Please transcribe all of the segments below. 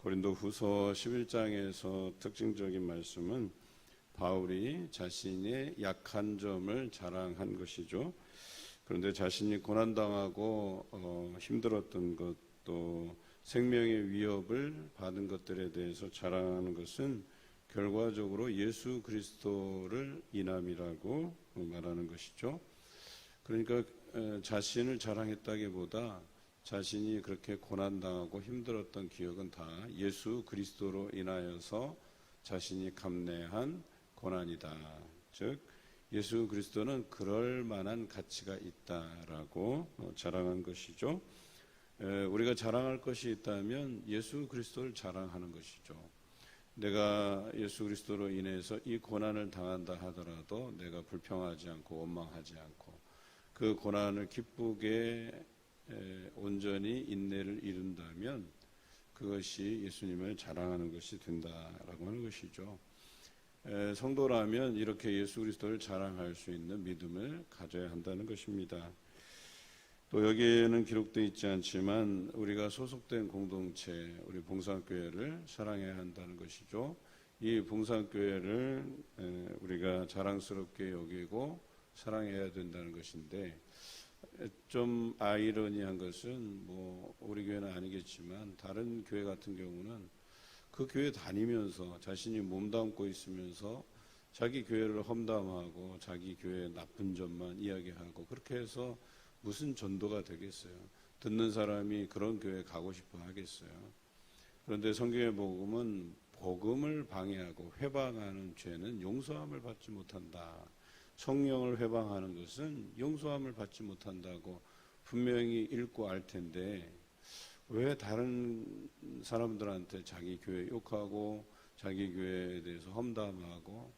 고린도후서 11장에서 특징적인 말씀은 바울이 자신의 약한 점을 자랑한 것이죠. 그런데 자신이 고난당하고 힘들었던 것, 또 생명의 위협을 받은 것들에 대해서 자랑하는 것은 결과적으로 예수 그리스도를 인함이라고 말하는 것이죠. 그러니까 자신을 자랑했다기보다 자신이 그렇게 고난당하고 힘들었던 기억은 다 예수 그리스도로 인하여서 자신이 감내한 고난이다. 즉 예수 그리스도는 그럴 만한 가치가 있다라고 자랑한 것이죠. 우리가 자랑할 것이 있다면 예수 그리스도를 자랑하는 것이죠. 내가 예수 그리스도로 인해서 이 고난을 당한다 하더라도 내가 불평하지 않고 원망하지 않고 그 고난을 기쁘게 온전히 인내를 이룬다면 그것이 예수님을 자랑하는 것이 된다라고 하는 것이죠. 성도라면 이렇게 예수 그리스도를 자랑할 수 있는 믿음을 가져야 한다는 것입니다. 또 여기에는 기록되어 있지 않지만 우리가 소속된 공동체, 우리 봉사교회를 사랑해야 한다는 것이죠. 이 봉사교회를 우리가 자랑스럽게 여기고 사랑해야 된다는 것인데, 좀 아이러니한 것은 우리 교회는 아니겠지만 다른 교회 같은 경우는 그 교회 다니면서 자신이 몸담고 있으면서 자기 교회를 험담하고 자기 교회의 나쁜 점만 이야기하고 그렇게 해서 무슨 전도가 되겠어요? 듣는 사람이 그런 교회에 가고 싶어 하겠어요? 그런데 성경의 복음은 복음을 방해하고 회방하는 죄는 용서함을 받지 못한다. 성령을 회방하는 것은 용서함을 받지 못한다고 분명히 읽고 알 텐데 왜 다른 사람들한테 자기 교회 욕하고 자기 교회에 대해서 험담하고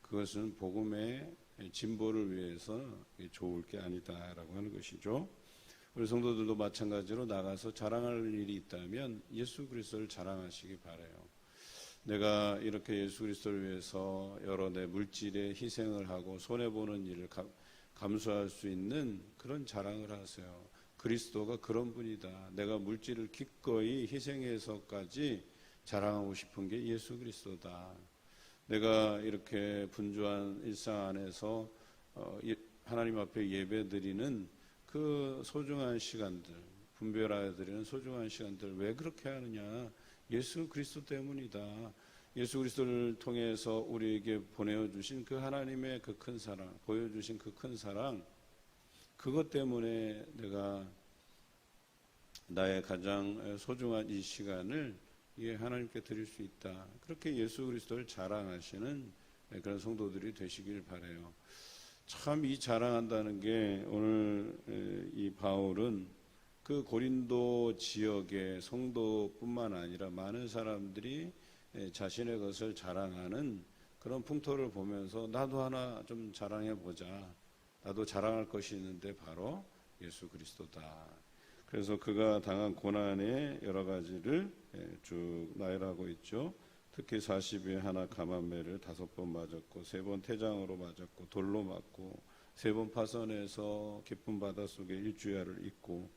그것은 복음의 진보를 위해서 좋을 게 아니다라고 하는 것이죠. 우리 성도들도 마찬가지로 나가서 자랑할 일이 있다면 예수 그리스도를 자랑하시기 바라요. 내가 이렇게 예수 그리스도를 위해서 여러 내 물질에 희생을 하고 손해보는 일을 감수할 수 있는 그런 자랑을 하세요. 그리스도가 그런 분이다. 내가 물질을 기꺼이 희생해서까지 자랑하고 싶은 게 예수 그리스도다. 내가 이렇게 분주한 일상 안에서 하나님 앞에 예배드리는 그 소중한 시간들, 분별하여 드리는 소중한 시간들 왜 그렇게 하느냐? 예수 그리스도 때문이다. 예수 그리스도를 통해서 우리에게 보내주신 그 하나님의 그 큰 사랑, 보여주신 그 큰 사랑, 그것 때문에 내가 나의 가장 소중한 이 시간을 하나님께 드릴 수 있다. 그렇게 예수 그리스도를 자랑하시는 그런 성도들이 되시길 바라요. 참 이 자랑한다는 게 오늘 이 바울은 그 고린도 지역의 성도뿐만 아니라 많은 사람들이 자신의 것을 자랑하는 그런 풍토를 보면서 나도 하나 좀 자랑해 보자. 나도 자랑할 것이 있는데 바로 예수 그리스도다. 그래서 그가 당한 고난의 여러 가지를 쭉 나열하고 있죠. 특히 40에 하나 감암매를 5번 맞았고 3번 태장으로 맞았고 돌로 맞고 3번 파선해서 깊은 바닷속에 일주야를 있고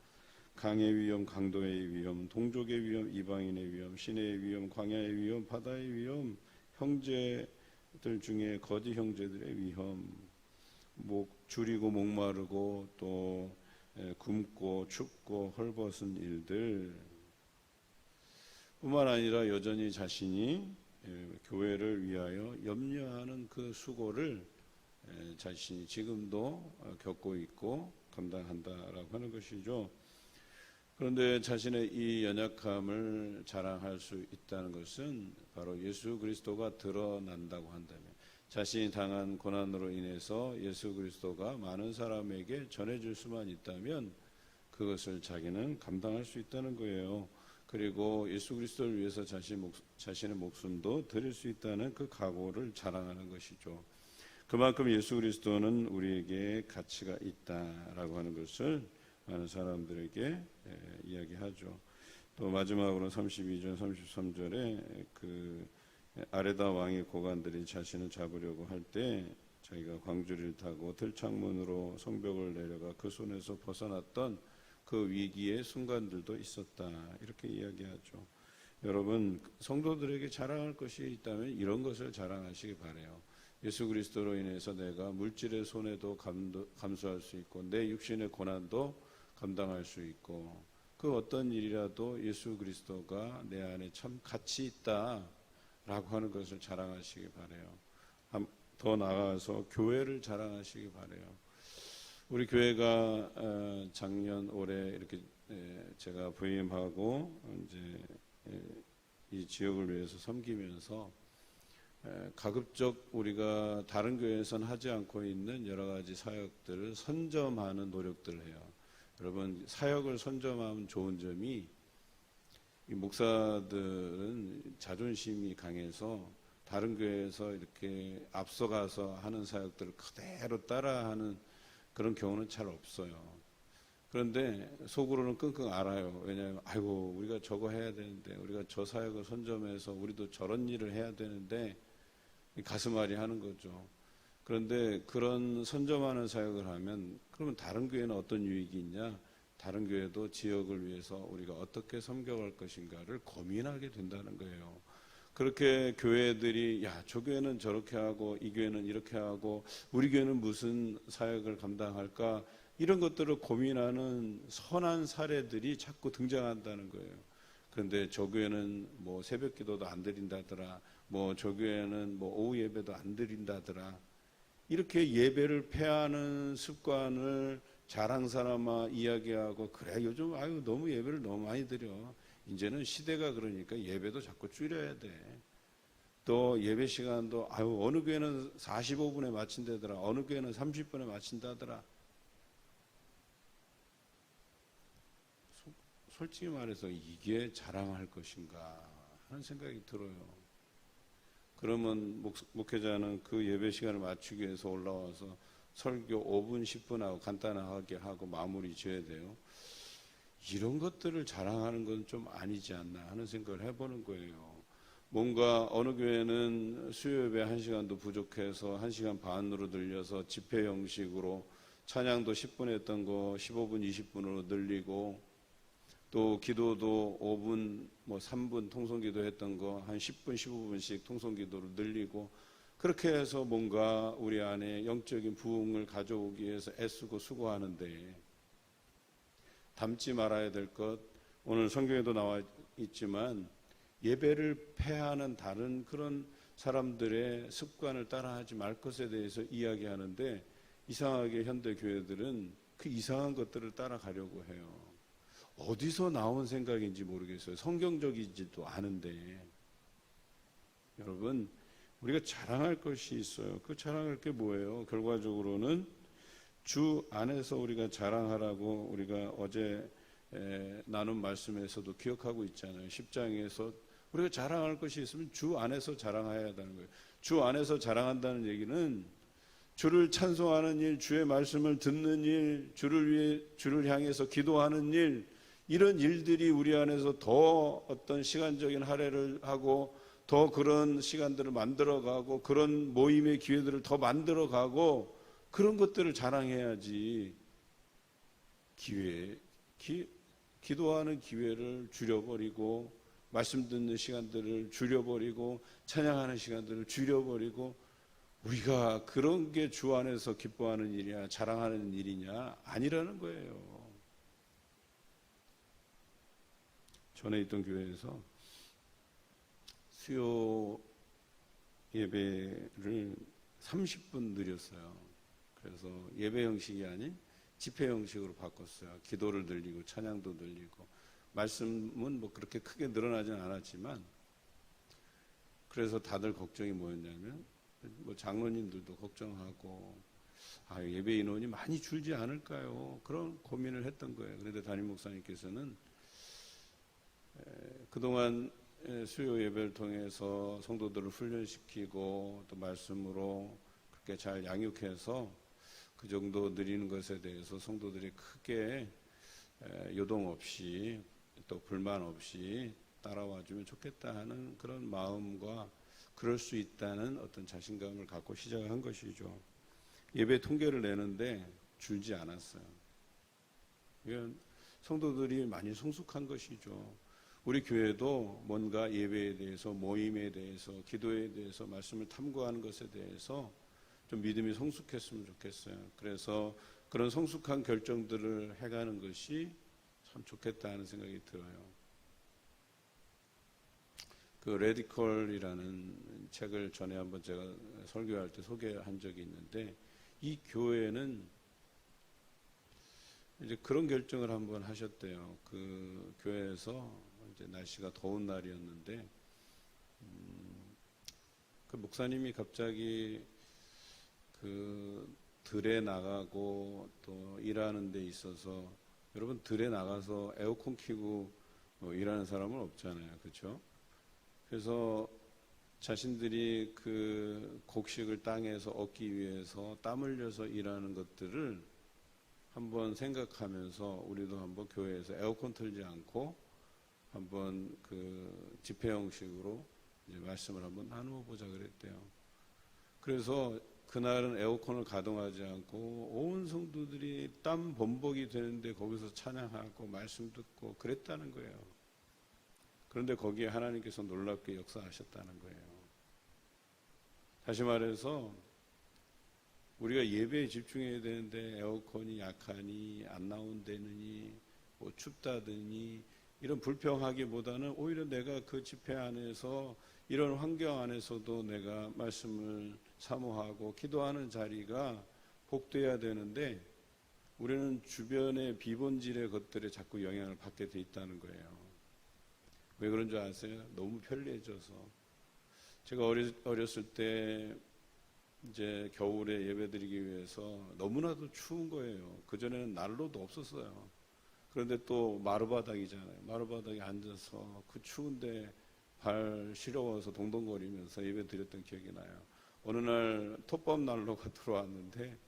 강의 위험, 강도의 위험, 동족의 위험, 이방인의 위험, 시내의 위험, 광야의 위험, 바다의 위험, 형제들 중에 거짓 형제들의 위험, 줄이고 목마르고 또 굶고 춥고 헐벗은 일들 뿐만 아니라 여전히 자신이 교회를 위하여 염려하는 그 수고를 자신이 지금도 겪고 있고 감당한다라고 하는 것이죠. 그런데 자신의 이 연약함을 자랑할 수 있다는 것은 바로 예수 그리스도가 드러난다고 한다면, 자신이 당한 고난으로 인해서 예수 그리스도가 많은 사람에게 전해질 수만 있다면 그것을 자기는 감당할 수 있다는 거예요. 그리고 예수 그리스도를 위해서 자신의 목숨도 드릴 수 있다는 그 각오를 자랑하는 것이죠. 그만큼 예수 그리스도는 우리에게 가치가 있다라고 하는 것을 많은 사람들에게 이야기하죠. 또 마지막으로 32절 33절에 그 아레다 왕의 고관들이 자신을 잡으려고 할 때 자기가 광주리를 타고 들창문으로 성벽을 내려가 그 손에서 벗어났던 그 위기의 순간들도 있었다. 이렇게 이야기하죠. 여러분 성도들에게 자랑할 것이 있다면 이런 것을 자랑하시기 바라요. 예수 그리스도로 인해서 내가 물질의 손해도 감수할 수 있고 내 육신의 고난도 감당할 수 있고 그 어떤 일이라도 예수 그리스도가 내 안에 참 가치 있다라고 하는 것을 자랑하시기 바라요. 더 나아가서 교회를 자랑하시기 바라요. 우리 교회가 작년 올해 이렇게 제가 부임하고 이제 이 지역을 위해서 섬기면서 가급적 우리가 다른 교회에서는 하지 않고 있는 여러 가지 사역들을 선점하는 노력들을 해요. 여러분 사역을 선점하면 좋은 점이 이 목사들은 자존심이 강해서 다른 교회에서 이렇게 앞서가서 하는 사역들을 그대로 따라하는 그런 경우는 잘 없어요. 그런데 속으로는 끙끙 앓아요. 왜냐하면 아이고 우리가 저거 해야 되는데 우리가 저 사역을 선점해서 우리도 저런 일을 해야 되는데 가슴앓이 하는 거죠. 그런데 그런 선점하는 사역을 하면 그러면 다른 교회는 어떤 유익이 있냐? 다른 교회도 지역을 위해서 우리가 어떻게 섬겨갈 것인가를 고민하게 된다는 거예요. 그렇게 교회들이 야, 저 교회는 저렇게 하고 이 교회는 이렇게 하고 우리 교회는 무슨 사역을 감당할까? 이런 것들을 고민하는 선한 사례들이 자꾸 등장한다는 거예요. 그런데 저 교회는 뭐 새벽 기도도 안 드린다더라. 뭐 저 교회는 뭐 오후 예배도 안 드린다더라. 이렇게 예배를 폐하는 습관을 자랑삼아 이야기하고 그래 요즘 아유 너무 예배를 너무 많이 드려. 이제는 시대가 그러니까 예배도 자꾸 줄여야 돼. 또 예배 시간도 아유 어느 교회는 45분에 마친다더라. 어느 교회는 30분에 마친다더라. 솔직히 말해서 이게 자랑할 것인가 하는 생각이 들어요. 그러면 목회자는 그 예배 시간을 맞추기 위해서 올라와서 설교 5분, 10분 하고 간단하게 하고 마무리 지어야 돼요. 이런 것들을 자랑하는 건 좀 아니지 않나 하는 생각을 해보는 거예요. 뭔가 어느 교회는 수요 예배 1시간도 부족해서 1시간 반으로 늘려서 집회 형식으로 찬양도 10분 했던 거 15분, 20분으로 늘리고 또 기도도 5분, 뭐 3분 통성기도 했던 거 한 10분, 15분씩 통성기도를 늘리고 그렇게 해서 뭔가 우리 안에 영적인 부흥을 가져오기 위해서 애쓰고 수고하는데 닮지 말아야 될 것, 오늘 성경에도 나와 있지만 예배를 폐하는 다른 그런 사람들의 습관을 따라하지 말 것에 대해서 이야기하는데 이상하게 현대 교회들은 그 이상한 것들을 따라가려고 해요. 어디서 나온 생각인지 모르겠어요. 성경적이지도 않은데. 여러분 우리가 자랑할 것이 있어요. 그 자랑할 게 뭐예요? 결과적으로는 주 안에서 우리가 자랑하라고 우리가 어제 나눈 말씀에서도 기억하고 있잖아요. 10장에서 우리가 자랑할 것이 있으면 주 안에서 자랑해야 한다는 거예요. 주 안에서 자랑한다는 얘기는 주를 찬송하는 일, 주의 말씀을 듣는 일, 주를 향해서 기도하는 일, 이런 일들이 우리 안에서 더 어떤 시간적인 할애를 하고 더 그런 시간들을 만들어가고 그런 모임의 기회들을 더 만들어가고 그런 것들을 자랑해야지. 기도하는 기회를 줄여버리고 말씀 듣는 시간들을 줄여버리고 찬양하는 시간들을 줄여버리고 우리가 그런 게 주 안에서 기뻐하는 일이냐 자랑하는 일이냐 아니라는 거예요. 전에 있던 교회에서 수요 예배를 30분 늘렸어요. 그래서 예배 형식이 아닌 집회 형식으로 바꿨어요. 기도를 늘리고 찬양도 늘리고 말씀은 뭐 그렇게 크게 늘어나진 않았지만 그래서 다들 걱정이 뭐였냐면 뭐 장로님들도 걱정하고 예배 인원이 많이 줄지 않을까요? 그런 고민을 했던 거예요. 그런데 담임 목사님께서는 그동안 수요 예배를 통해서 성도들을 훈련시키고 또 말씀으로 그렇게 잘 양육해서 그 정도 느리는 것에 대해서 성도들이 크게 요동 없이 또 불만 없이 따라와 주면 좋겠다 하는 그런 마음과 그럴 수 있다는 어떤 자신감을 갖고 시작한 것이죠. 예배 통계를 내는데 줄지 않았어요. 이건 성도들이 많이 성숙한 것이죠. 우리 교회도 뭔가 예배에 대해서, 모임에 대해서, 기도에 대해서, 말씀을 탐구하는 것에 대해서 좀 믿음이 성숙했으면 좋겠어요. 그래서 그런 성숙한 결정들을 해가는 것이 참 좋겠다 하는 생각이 들어요. 그 레디컬이라는 책을 전에 한번 제가 설교할 때 소개한 적이 있는데, 이 교회는 이제 그런 결정을 한번 하셨대요. 그 교회에서 이제 날씨가 더운 날이었는데, 그 목사님이 갑자기 그 들에 나가고 또 일하는 데 있어서, 여러분 들에 나가서 에어컨 켜고 일하는 사람은 없잖아요. 그렇죠? 그래서 자신들이 그 곡식을 땅에서 얻기 위해서 땀 흘려서 일하는 것들을 한번 생각하면서 우리도 한번 교회에서 에어컨 틀지 않고 한번 그 집회 형식으로 이제 말씀을 한번 나누어 보자 그랬대요. 그래서 그날은 에어컨을 가동하지 않고 온 성도들이 땀 범벅이 되는데 거기서 찬양하고 말씀 듣고 그랬다는 거예요. 그런데 거기에 하나님께서 놀랍게 역사하셨다는 거예요. 다시 말해서 우리가 예배에 집중해야 되는데 에어컨이 약하니 안 나온다느니 뭐 춥다더니 이런 불평하기보다는 오히려 내가 그 집회 안에서 이런 환경 안에서도 내가 말씀을 사모하고 기도하는 자리가 복되어야 되는데, 우리는 주변의 비본질의 것들에 자꾸 영향을 받게 돼 있다는 거예요. 왜 그런 줄 아세요? 너무 편리해져서. 제가 어렸을 때 이제 겨울에 예배드리기 위해서 너무나도 추운 거예요. 그전에는 난로도 없었어요. 그런데 또 마루바닥이잖아요. 마루바닥에 앉아서 그 추운데 발 시려워서 동동거리면서 예배 드렸던 기억이 나요. 어느 날 톱밥 난로가 들어왔는데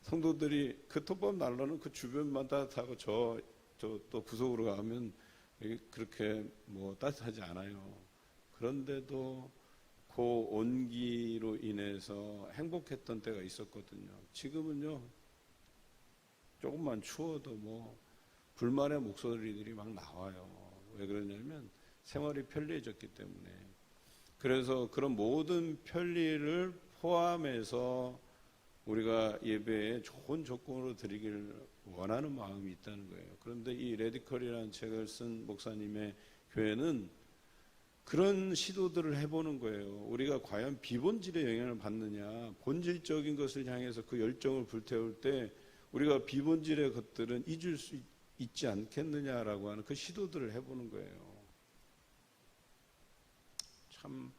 성도들이 그 톱밥 난로는 그 주변만 따뜻하고 저 또 구석으로 가면 그렇게 뭐 따뜻하지 않아요. 그런데도 그 온기로 인해서 행복했던 때가 있었거든요. 지금은요, 조금만 추워도 뭐 불만의 목소리들이 막 나와요. 왜 그러냐면 생활이 편리해졌기 때문에. 그래서 그런 모든 편리를 포함해서 우리가 예배에 좋은 조건으로 드리길 원하는 마음이 있다는 거예요. 그런데 이 레디컬이라는 책을 쓴 목사님의 교회는 그런 시도들을 해보는 거예요. 우리가 과연 비본질의 영향을 받느냐, 본질적인 것을 향해서 그 열정을 불태울 때 우리가 비본질의 것들은 잊을 수 있지 않겠느냐라고 하는 그 시도들을 해보는 거예요. 참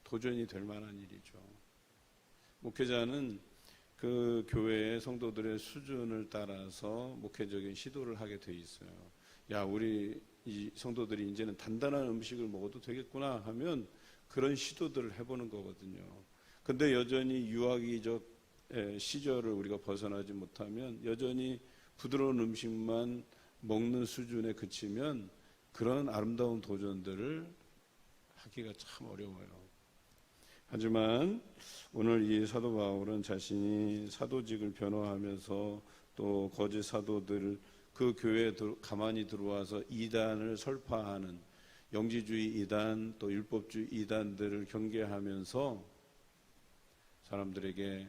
도전이 될 만한 일이죠. 목회자는 그 교회의 성도들의 수준을 따라서 목회적인 시도를 하게 돼 있어요. 야, 우리 이 성도들이 이제는 단단한 음식을 먹어도 되겠구나 하면 그런 시도들을 해보는 거거든요. 근데 여전히 유아기적 시절을 우리가 벗어나지 못하면, 여전히 부드러운 음식만 먹는 수준에 그치면 그런 아름다운 도전들을 하기가 참 어려워요. 하지만 오늘 이 사도 바울은 자신이 사도직을 변호하면서 또 거짓 사도들, 그 교회에 가만히 들어와서 이단을 설파하는 영지주의 이단, 또 율법주의 이단들을 경계하면서 사람들에게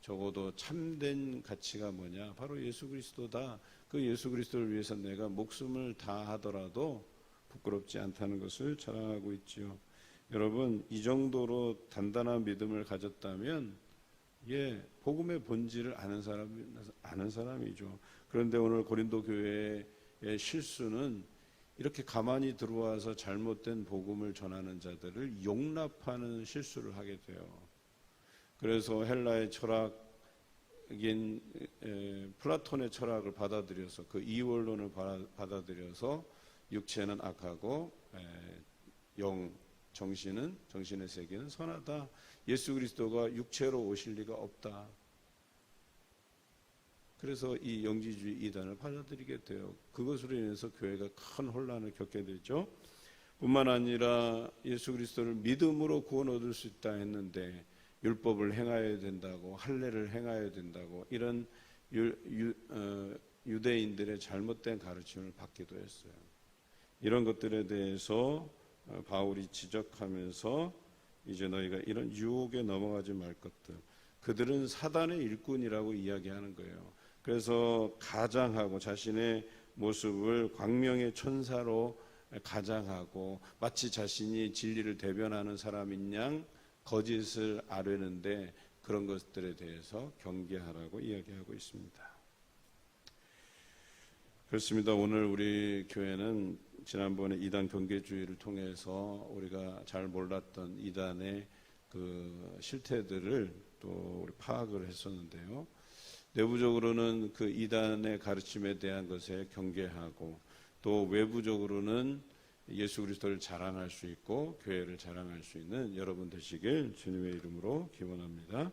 적어도 참된 가치가 뭐냐, 바로 예수 그리스도다. 그 예수 그리스도를 위해서 내가 목숨을 다하더라도 부끄럽지 않다는 것을 자랑하고 있지요. 여러분, 이 정도로 단단한 믿음을 가졌다면 복음의 본질을 아는 사람이죠. 그런데 오늘 고린도 교회의 실수는 이렇게 가만히 들어와서 잘못된 복음을 전하는 자들을 용납하는 실수를 하게 돼요. 그래서 헬라의 철학인 플라톤의 철학을 받아들여서, 그 이원론을 받아들여서 육체는 악하고 정신의 세계는 선하다. 예수 그리스도가 육체로 오실 리가 없다. 그래서 이 영지주의 이단을 받아들이게 돼요. 그것으로 인해서 교회가 큰 혼란을 겪게 되죠. 뿐만 아니라 예수 그리스도를 믿음으로 구원 얻을 수 있다 했는데 율법을 행하여야 된다고, 할례를 행하여야 된다고, 이런 유대인들의 잘못된 가르침을 받기도 했어요. 이런 것들에 대해서 바울이 지적하면서 이제 너희가 이런 유혹에 넘어가지 말 것들, 그들은 사단의 일꾼이라고 이야기하는 거예요. 그래서 가장하고 자신의 모습을 광명의 천사로 가장하고 마치 자신이 진리를 대변하는 사람인 양 거짓을 아뢰는데 그런 것들에 대해서 경계하라고 이야기하고 있습니다. 그렇습니다. 오늘 우리 교회는 지난번에 이단 경계주의를 통해서 우리가 잘 몰랐던 이단의 그 실태들을 또 우리 파악을 했었는데요. 내부적으로는 그 이단의 가르침에 대한 것에 경계하고 또 외부적으로는 예수 그리스도를 자랑할 수 있고 교회를 자랑할 수 있는 여러분 되시길 주님의 이름으로 기원합니다.